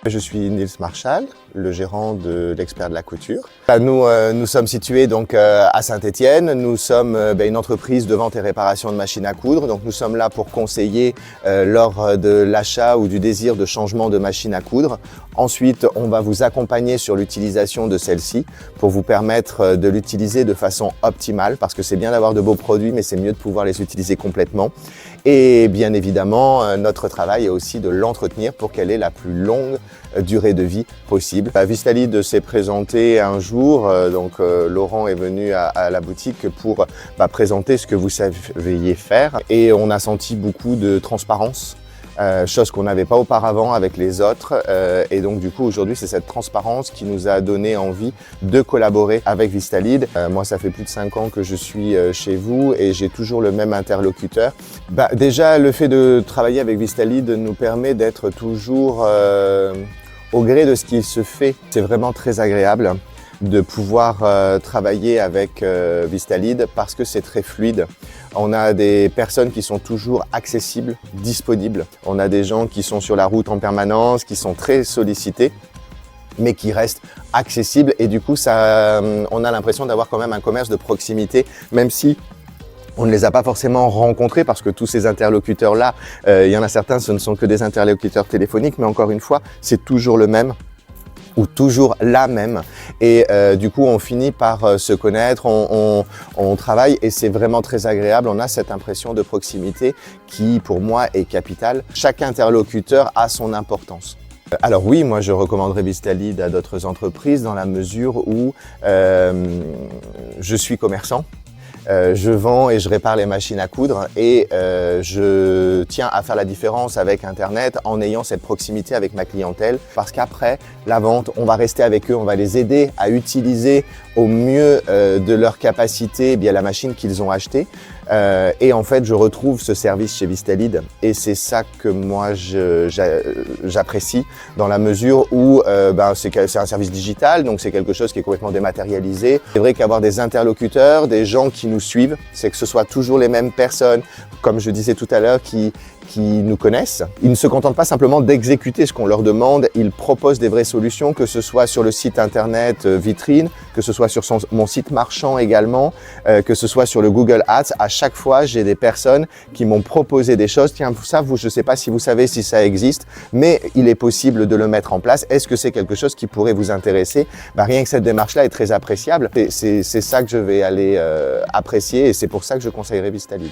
Je suis Nils Marchal, le gérant de l'Expert de la couture. Nous sommes situés donc à Saint-Étienne. Nous sommes une entreprise de vente et réparation de machines à coudre. Donc nous sommes là pour conseiller lors de l'achat ou du désir de changement de machine à coudre. Ensuite, on va vous accompagner sur l'utilisation de celle-ci pour vous permettre de l'utiliser de façon optimale, parce que c'est bien d'avoir de beaux produits, mais c'est mieux de pouvoir les utiliser complètement. Et bien évidemment, notre travail est aussi de l'entretenir pour qu'elle ait la plus longue durée de vie possible. Vistalid s'est présenté un jour, Laurent est venu à la boutique pour présenter ce que vous saviez faire, et on a senti beaucoup de transparence. Chose qu'on n'avait pas auparavant avec les autres, et donc du coup aujourd'hui c'est cette transparence qui nous a donné envie de collaborer avec Vistalid. Moi ça fait plus de 5 ans que je suis chez vous et j'ai toujours le même interlocuteur. Déjà le fait de travailler avec Vistalid nous permet d'être toujours au gré de ce qui se fait. C'est vraiment très agréable de pouvoir travailler avec Vistalid parce que c'est très fluide. On a des personnes qui sont toujours accessibles, disponibles. On a des gens qui sont sur la route en permanence, qui sont très sollicités, mais qui restent accessibles. Et du coup, on a l'impression d'avoir quand même un commerce de proximité, même si on ne les a pas forcément rencontrés, parce que tous ces interlocuteurs-là, il y en a certains, ce ne sont que des interlocuteurs téléphoniques, mais encore une fois, c'est toujours le même, ou toujours la même, et du coup on finit par se connaître, on travaille et c'est vraiment très agréable. On a cette impression de proximité qui pour moi est capitale. Chaque interlocuteur a son importance. Alors oui, moi je recommanderais Vistalid à d'autres entreprises dans la mesure où je suis commerçant. Je vends et je répare les machines à coudre et je tiens à faire la différence avec Internet en ayant cette proximité avec ma clientèle, parce qu'après la vente, on va rester avec eux, on va les aider à utiliser au mieux de leur capacité la machine qu'ils ont achetée. Et en fait, je retrouve ce service chez Vistalid et c'est ça que moi j'apprécie, dans la mesure où c'est un service digital, donc c'est quelque chose qui est complètement dématérialisé. C'est vrai qu'avoir des interlocuteurs, des gens qui nous suivent, c'est que ce soit toujours les mêmes personnes, comme je disais tout à l'heure, qui nous connaissent. Ils ne se contentent pas simplement d'exécuter ce qu'on leur demande, ils proposent des vraies solutions, que ce soit sur le site internet vitrine, que ce soit sur mon site marchand également, que ce soit sur le Google Ads. À chaque fois, j'ai des personnes qui m'ont proposé des choses. Tiens, ça, je ne sais pas si vous savez si ça existe, mais il est possible de le mettre en place. Est-ce que c'est quelque chose qui pourrait vous intéresser? Rien que cette démarche-là est très appréciable. C'est ça que je vais aller apprécier et c'est pour ça que je conseillerais Vistalid.